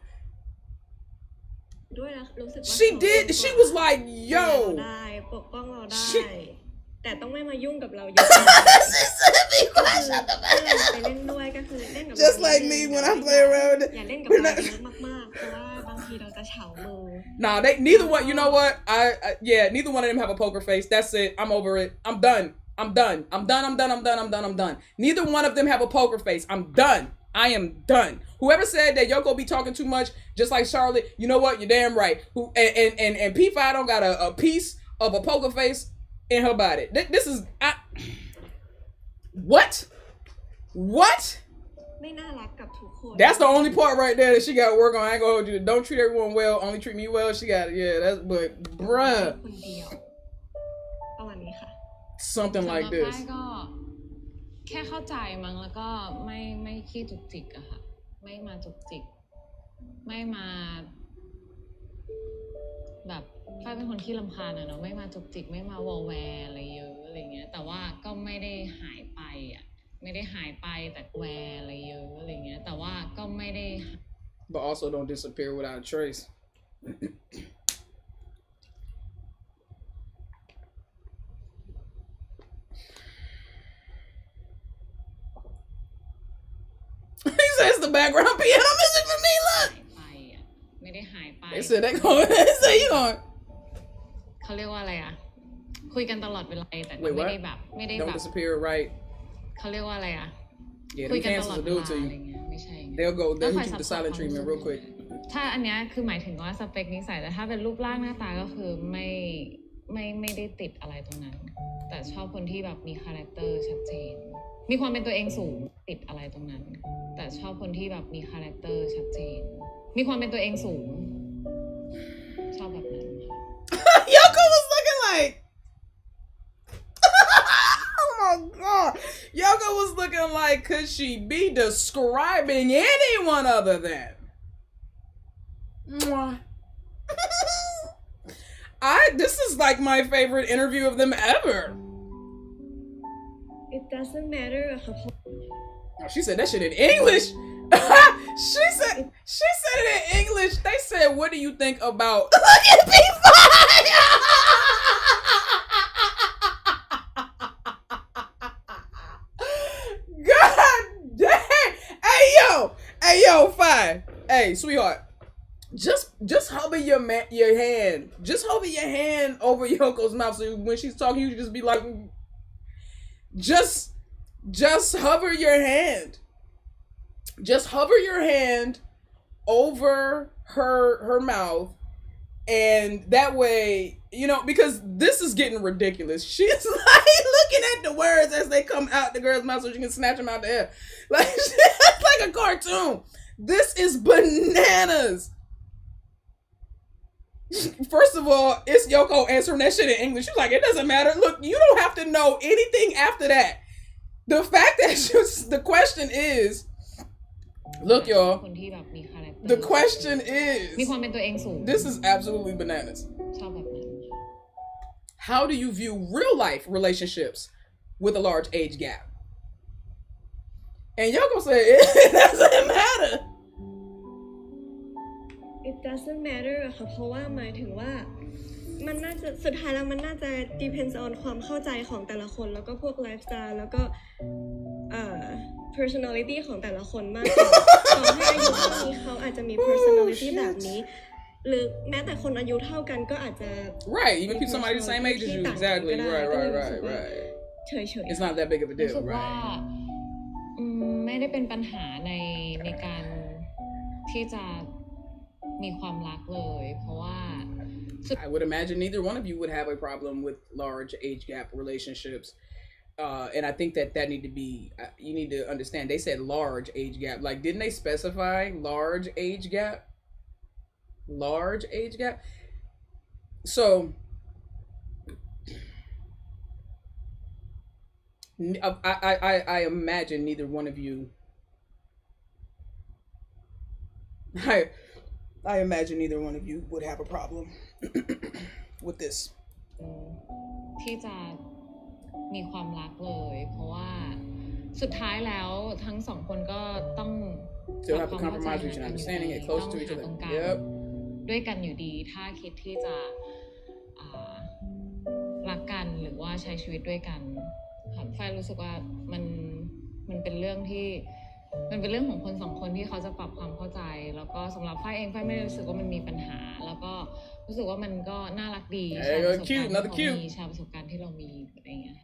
She did. She was like, yo. Just like me when I play around with it. Nah, neither one. You know what? Neither one of them have a poker face. That's it. I'm over it. I'm done. Neither one of them have a poker face. I'm done. I am done. Whoever said that Yoko be talking too much, just like Charlotte, you know what? You're damn right. And P5 don't got a piece of a poker face in her body. This is what? That's the only part right there that she got to work on. I ain't gonna hold you. Don't treat everyone well. Only treat me well. She got it. Yeah, but bruh. Something like this. แค่เข้าใจมั้งแล้วก็ไม่ขี้จุกจิกอะค่ะไม่มาจุกจิกไม่มาแบบฝ้ายเป็นคนขี้รำคาญอะเนาะไม่มาจุกจิกไม่มาวอลแวร์อะไรเยอะอะไรเงี้ยแต่ว่าก็ไม่ได้หายไปอะไม่ได้หายไปแต่แวร์อะไรเยอะอะไรเงี้ยแต่ว่าก็ไม่ได้ But also don't disappear without a trace. He says the background piano music for me. Look. ไม่ได้หายไป They said they going. They say you going. เขาเรียกว่าอะไรอะคุยกันตลอดเวลาแต่ไม่ได้แบบไม่ได้แบบ Don't disappear, right? เขาเรียกว่าอะไรอะ Yeah, them cancers will do it to you. ไม่ใช่ They'll hit you with the silent treatment real quick. ถ้าอันเนี้ยคือหมายถึงว่าสเปคนิสัยแต่ถ้าเป็นรูปร่างหน้าตาก็คือไม่ได้ติดอะไรตรงนั้นแต่ชอบคนที่แบบมีคาแรคเตอร์ชัดเจน มีความเป็นตัวเองสูงติดอะไรตรงนั้นแต่ชอบคนที่แบบมีคาแรคเตอร์ชัดเจนมีความเป็นตัวเองสูงชอบแบบนั้น Yoko was looking like oh my god Yoko was looking like could she be describing anyone other than this is like my favorite interview of them ever. It doesn't matter ค่ะ She said that shit in English. she said it in English. They said, what do you think about look at P5? God damn. Hey yo, fine. Hey, sweetheart. Just hover your hand. Just hover your hand over Yoko's mouth so when she's talking, you just be like, just hover your hand. Just hover your hand over her mouth, and that way, you know, because this is getting ridiculous. She's like looking at the words as they come out the girl's mouth so she can snatch them out the air. Like it's like a cartoon. This is bananas. First of all, it's Yoko answering that shit in English. She's like, it doesn't matter. Look, you don't have to know anything after that. The fact that the question is, look, y'all. The question is, this is absolutely bananas. How do you view real life relationships with a large age gap? And Yoko said, it doesn't matter. It doesn't matter ค่ะเพราะว่าหมายถึงว่ามันน่าจะสุดท้ายแล้วมันน่าจะ depends on ความเข้าใจของแต่ละคนแล้วก็พวกไลฟ์สไตล์แล้วก็personality ของแต่ละคนมากกว่าต่อให้อายุเท่านี้เขาอาจจะมี personality แบบนี้หรือแม้แต่คนอายุเท่ากันก็อาจจะ right even if somebody the same age as you exactly right เฉยๆ it's not that big of a deal รู้สึกว่าไม่ได้เป็นปัญหาในการที่จะมีความรักเลยเพราะว่า I would imagine neither one of you would have a problem with large age gap relationships. And I think that need to be, you need to understand, they said large age gap. Like, didn't they specify large age gap? Large age gap? So, I imagine neither one of you, I imagine neither one of you would have a problem with this. ที่จะมีความรักเลยเพราะว่าสุดท้ายแล้วทั้งสองคนก็ต้อง Still have to compromise with each other, understanding it close to each other. Yep. ด้วยกันอยู่ดีถ้าคิดที่จะรักกันหรือว่าใช้ชีวิตด้วยกันค่ะฝ้ายรู้สึกว่ามันเป็นเรื่องที่มันเป็นเรื่องของคนสองคนที่เขาจะปรับความเข้าใจแล้วก็สำหรับฝ้ายเองฝ้ายไม่ได้รู้สึกว่ามันมีปัญหาแล้วก็รู้สึกว่ามันก็น่ารักดีแชร์ประสบการณ์ที่เรามีอะไรอย่างเงี้ย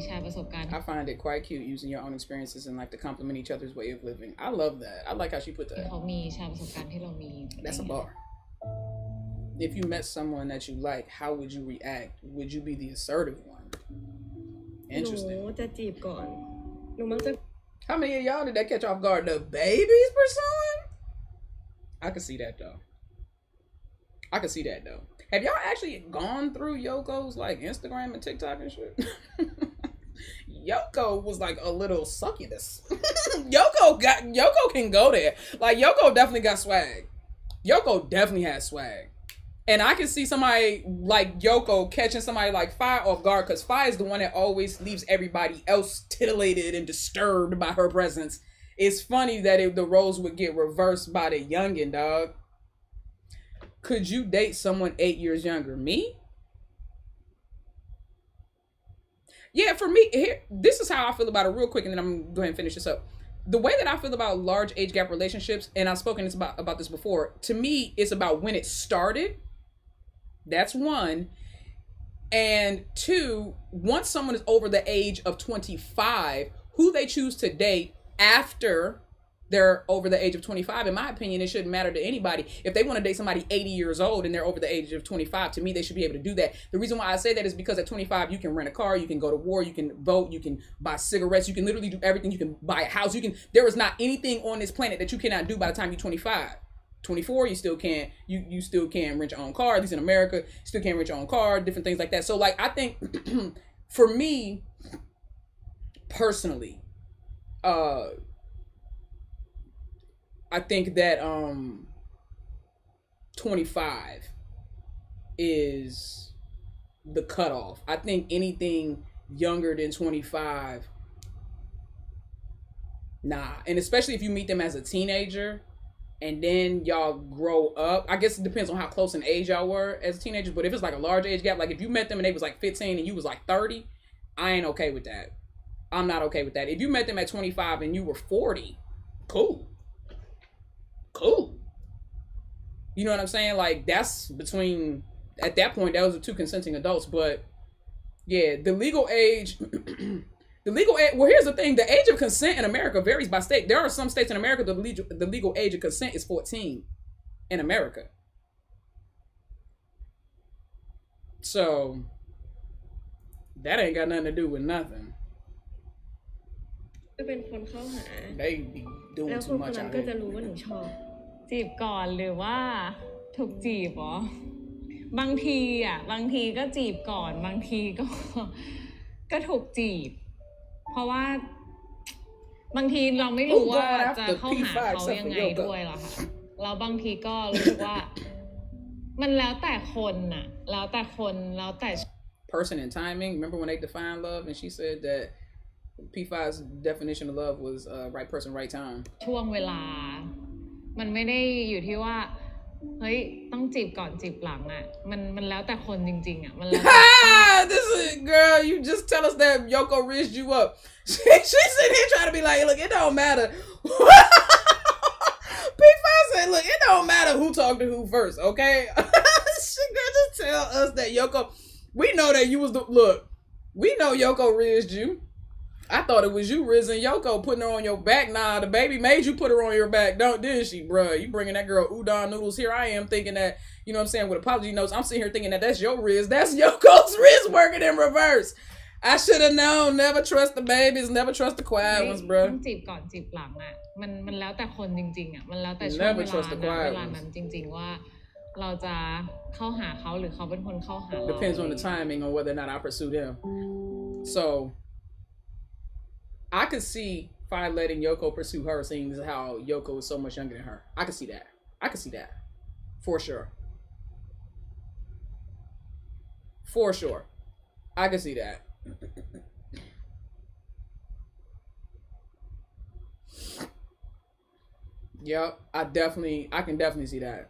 แชร์ประสบการณ์ I find it quite cute using your own experiences and like to complement each other's way of living. I love that. I like how she put that. เขามีแชร์ประสบการณ์ที่เรามี That's a bar. If you met someone that you like, how would you react? Would you be the assertive one? Interesting. หนูจะจีบก่อนหนูมักจะ How many of y'all did that catch off guard? The babies pursuing? I could see that though. Have y'all actually gone through Yoko's like Instagram and TikTok and shit? Yoko was like a little succubus. Yoko can go there. Like Yoko definitely got swag. Yoko definitely has swag. And I can see somebody like Yoko catching somebody like Faye off guard because Faye is the one that always leaves everybody else titillated and disturbed by her presence. It's funny that the roles would get reversed by the youngin', dog. Could you date someone 8 years younger? Me? Yeah, for me, here, this is how I feel about it real quick, and then I'm going to go ahead and finish this up. The way that I feel about large age gap relationships, and I've spoken about this before, to me, it's about when it started. That's one. And two, once someone is over the age of 25, who they choose to date after they're over the age of 25. In my opinion, it shouldn't matter to anybody. If they want to date somebody 80 years old and they're over the age of 25, to me, they should be able to do that. The reason why I say that is because at 25, you can rent a car, you can go to war, you can vote, you can buy cigarettes, you can literally do everything. You can buy a house. There is not anything on this planet that you cannot do by the time you're 25. 24, you still can't, you still can't rent your own car, at least in America, you still can't rent your own car, different things like that. So like, I think for me, personally, I think that 25 is the cutoff. I think anything younger than 25, nah. And especially if you meet them as a teenager and then y'all grow up. I guess it depends on how close in age y'all were as teenagers, but if it's like a large age gap, like if you met them and they was like 15 and you was like 30, I ain't okay with that. I'm not okay with that. If you met them at 25 and you were 40, cool. You know what I'm saying? Like, that's between, at that point, those are two consenting adults. But yeah, the legal age, well, here's the thing. The age of consent in America varies by state. There are some states in America the legal age of consent is 14 in America. So that ain't got nothing to do with nothing. จะเป็นคนเข้าหา They be แล้ doing วค too นคน much นั้น out ก็จะ here. รู้ว่าหนูชอบ จีบก่อนหรือว่าถูกจีบเหรอบางทีก็จีบก่อนบางทีก็ถูกจีบเพราะว่าบางทีเราไม่รู้ว่าจะเข้าหาเขายังไงด้วยหรอค่ะแล้วบางทีก็รู้สึกว่ามันแล้วแต่คนน่ะแล้วแต่คนแล้วแต่ Person and timing. Remember when they defined love and she said that P5's definition of love was right person, right time. ช่วงเวลามันไม่ได้อยู่ที่ว่าเฮ้ยต้องจีบก่อนจีบหลังอ่ะมันแล้วแต่คนจริงๆอ่ะมันแล้วแต่ This is girl, you just tell us that Yoko rizzed you up. She's sitting here trying to be like, look, it don't matter. P5 said, look, it don't matter who talked to who first, okay? She girl just tell us that Yoko, we know that you was the look. We know Yoko rizzed you. I thought it was you rizzing Yoko, putting her on your back. Nah, the baby made you put her on your back, didn't she, bruh? You bringing that girl udon noodles. Here I am thinking that, you know what I'm saying, with apology notes, I'm sitting here thinking that that's your rizz. That's Yoko's rizz working in reverse. I should have known. Never trust the babies. Never trust the quiet ones, bruh. ต้องจีบก่อนจีบหลังอ่ะมันแล้วแต่คนจริงๆอ่ะมันแล้วแต่ช่วงเวลานั้นจริงๆว่าเราจะเข้าหาเขาหรือเขาเป็นคนเข้าหาเรา Depends on the timing on whether or not I pursue them. So I could see Fi letting Yoko pursue her, seeing as how Yoko is so much younger than her. I could see that. For sure. I could see that. Yep, I can definitely see that.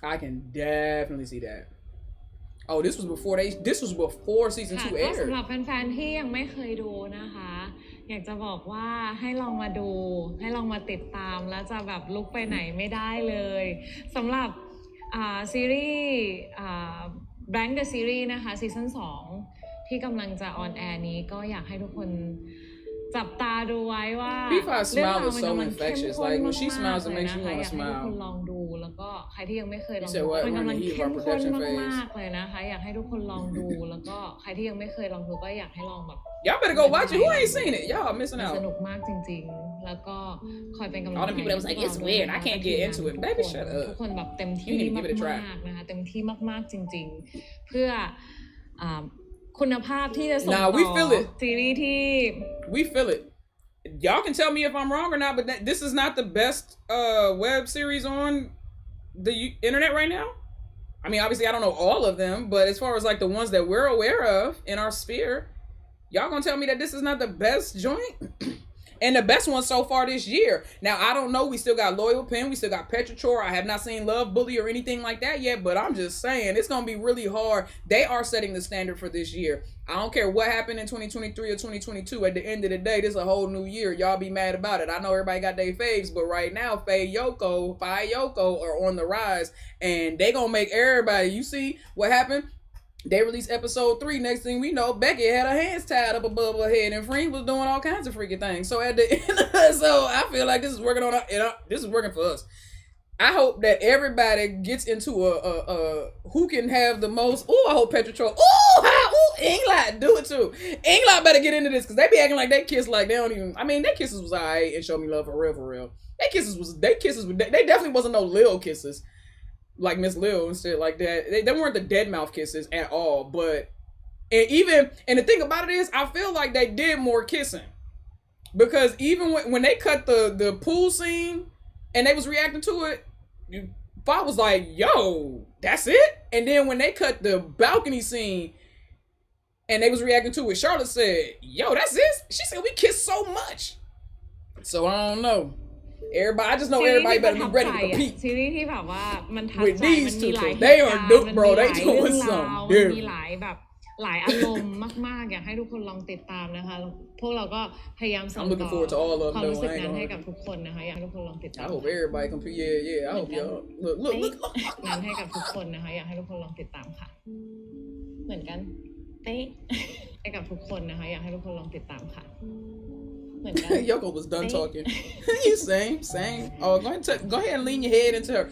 I can definitely see that. Oh, this was before season 2 aired. สำหรับแฟนๆที่ยังไม่เคยดูนะคะอยากจะบอกว่าให้ลองมาดูให้ลองมาติดตามแล้วจะแบบลุกไปไหนไม่ได้เลยสำหรับซีรีส์Blank the Series นะคะซีซั่น2ที่กำลังจะออนแอร์นี้ก็อยากให้ทุกคนจับตาดูไว้ว่า P5's smile is so infectious. Like when she smiles, it makes you want to อยากให้ทุกคน smile. ลองดูแล้วก็ใครที่ยังไม่เคยลอง You said ดู what? มัน We're in กำลั the ง heat of เข้ our มข้น production phase. มากๆเลยนะคะอยากให้ทุกคนลองดูแล้วก็ใครที่ยังไม่เคยลองดูก็อยากให้ลองแบบ Y'all better go watch it. Who ain't seen it? Y'all missing ส out. นุกมากจริงๆแล้วก็คอยเป็นกำลัง All the people that was like, it's weird. I can't get into it. Baby, shut ทุก up. คนแบบเต็มที่ You need to give it a มา try. กๆนะคะเต็มที่มากๆจริงๆเพื่อคุณภาพที่จะส่งต่ Nah, we feel อ it. ซีรีส์ที่ We feel it. Y'all can tell me if I'm wrong or not, but this is not the best web series on the internet right now. I mean, obviously, I don't know all of them, but as far as like the ones that we're aware of in our sphere, y'all gonna tell me that this is not the best joint? And the best one so far this year. Now, I don't know. We still got Loyal Pen. We still got Petrichor. I have not seen Love Bully or anything like that yet, but I'm just saying it's going to be really hard. They are setting the standard for this year. I don't care what happened in 2023 or 2022. At the end of the day, this is a whole new year. Y'all be mad about it. I know everybody got their faves, but right now, Fayeyoko are on the rise, and they going to make everybody. You see what happened? They released episode 3. Next thing we know, Becky had her hands tied up above her head, and Free was doing all kinds of freaky things. So at the end, so I feel like this is working this is working for us. I hope that everybody gets into a who can have the most. Ooh, I hope Petra. Ooh, Englot do it too. Englot better get into this because they be acting like they kiss like they don't even. I mean, their kisses was alright and Show Me Love for real. They definitely wasn't no Lil kisses. Like Miss Lil and shit like that. They weren't the dead mouth kisses at all. But and the thing about it is, I feel like they did more kissing because even when they cut the pool scene and they was reacting to it, Bob was like, "Yo, that's it." And then when they cut the balcony scene and they was reacting to it, Charlotte said, "Yo, that's it." She said, "We kissed so much." So I don't know. Everybody, I just know everybody better be ready to compete. ซีรีส์ที่แบบว่ามันทัด With ใจ these มันมี two, หลาย they are dope, bro. มัน They มีหลาย doing เรื่องราว something มันมี different. หลายแบบหลายอารมณ์มากๆอยากให้ทุกคนลองติดตามนะคะพวกเราก็พยายามส่ง I'm ต่ looking อ forward to all of ความ them. รู้สึก Though. I นั้น ain't ให้กับ gonna. ทุกคนนะคะอยากให้ทุกคนลองติดตาม I hope everybody compete. Yeah. I hope y'all look. นั้นให้กับทุกคนนะคะอยากให้ทุกคนลองติดตามค่ะเหมือนกันเป๊ะให้กับทุกคนนะคะอยากให้ทุกคนลองติดตามค่ะเหมือนกัน Yoko was done talking. You same. Oh, go ahead and lean your head into her.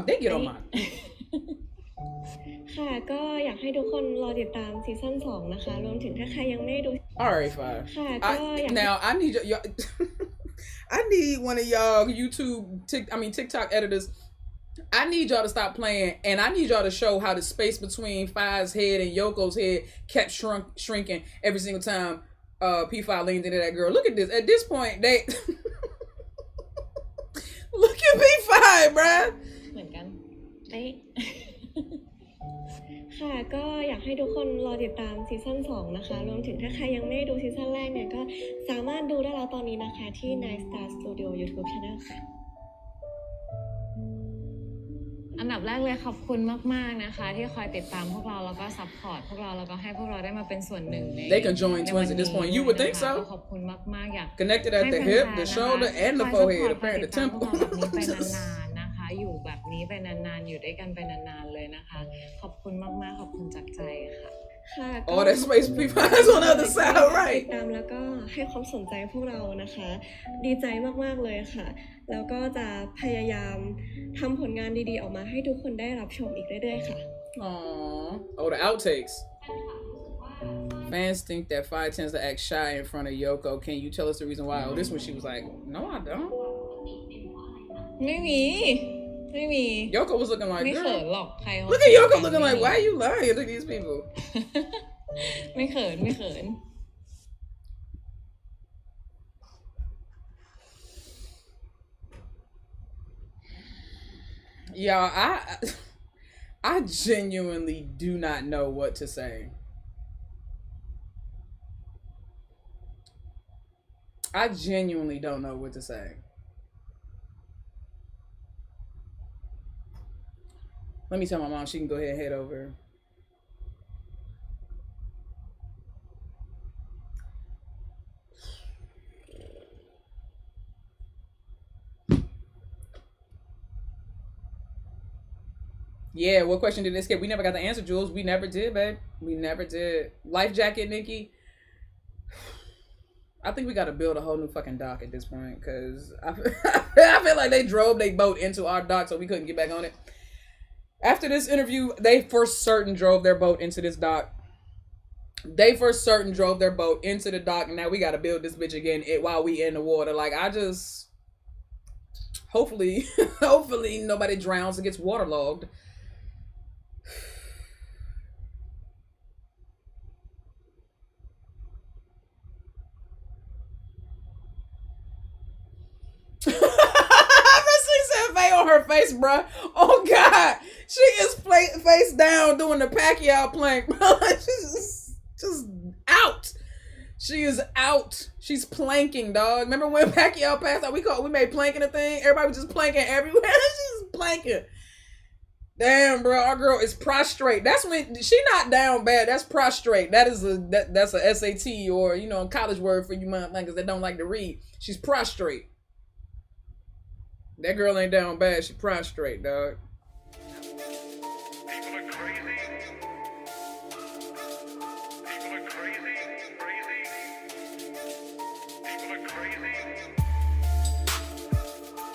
They get on my. ค่ะก็อยากให้ทุกคนรอติดตามซีซั่น2นะคะรวมถึงถ้าใครยังไม่ได้ดู Alright, fine. ค่ะก็อยาก Now I need y'all. I need one of y'all YouTube TikTok editors. I need y'all to stop playing, and I need y'all to show how the space between Fi's head and Yoko's head kept shrinking every single time P5 leaned into that girl. Look at this. At this point, they look at P5, bruh. เหมือนกันเป๊ะ ค่ะก็อยากให้ทุกคนรอติดตามซีซั่น2นะคะรวมถึงถ้าใครยังไม่ได้ดูซีซั่นแรกเนี่ยก็สามารถดูได้แล้วตอนนี้นะคะที่ Night Star Studio YouTube Channel ค่ะ อันดับแรกเลยขอบคุณมากๆนะคะที่คอยติดตามพวกเราแล้วก็ซัพพอร์ตพวกเราแล้วก็ให้พวกเราได้มาเป็นส่วนหนึ่งใน They can join twins at this point. You would think so. ขอบคุณมากๆอยาก Connected at the hip, the shoulder, and the forehead, apparently the ติดตามพวก temple. เราแบบนี้ไปนานๆนะคะอยู่แบบนี้ไปนานๆอยู่ด้วยกันไปนานๆเลยนะคะขอบคุณมากๆขอบคุณจากใจค่ะ ค่ะ All that space P5 is on the other side, ติ right? ดตามแล้วก็ให้ความสนใจพวกเรานะคะ ดีใจมากๆเลยค่ะ แล้วก็จะพยายามทำผลงานดีๆออกมาให้ทุกคนได้รับชมอีกเรื่อยๆค่ะ Aww. Oh, the outtakes. Fans think that Fi tends to act shy in front of Yoko. Can you tell us the reason why? Oh, this one she was like, no, I don't. ไม่มี Yoko was looking like, ไม่เขิน girl. หรอกใคร Look at Yoko looking like, why are you lying to these people? ไม่เขิน Y'all, I genuinely do not know what to say. I genuinely don't know what to say. Let me tell my mom she can go ahead and head over. Yeah, what question did they skip? We never got the answer, Jules. We never did, babe. We never did. Life jacket, Nikki. I think we got to build a whole new fucking dock at this point because I feel like they drove their boat into our dock so we couldn't get back on it. After this interview, they for certain drove their boat into this dock. They for certain drove their boat into the dock, and now we got to build this bitch again while we in the water. Like, I just... Hopefully nobody drowns and gets waterlogged. On her face, bruh. Oh God, she is face down doing the Pacquiao plank, bro. She's just out. She is out. She's planking, dog. Remember when Pacquiao passed out? We made planking a thing. Everybody was just planking everywhere. She's planking. Damn, bro, our girl is prostrate. That's when she not down bad. That's prostrate. That's a SAT or a college word for you motherfuckers that don't like to read. She's prostrate. That girl ain't down bad. She prostrate, dog.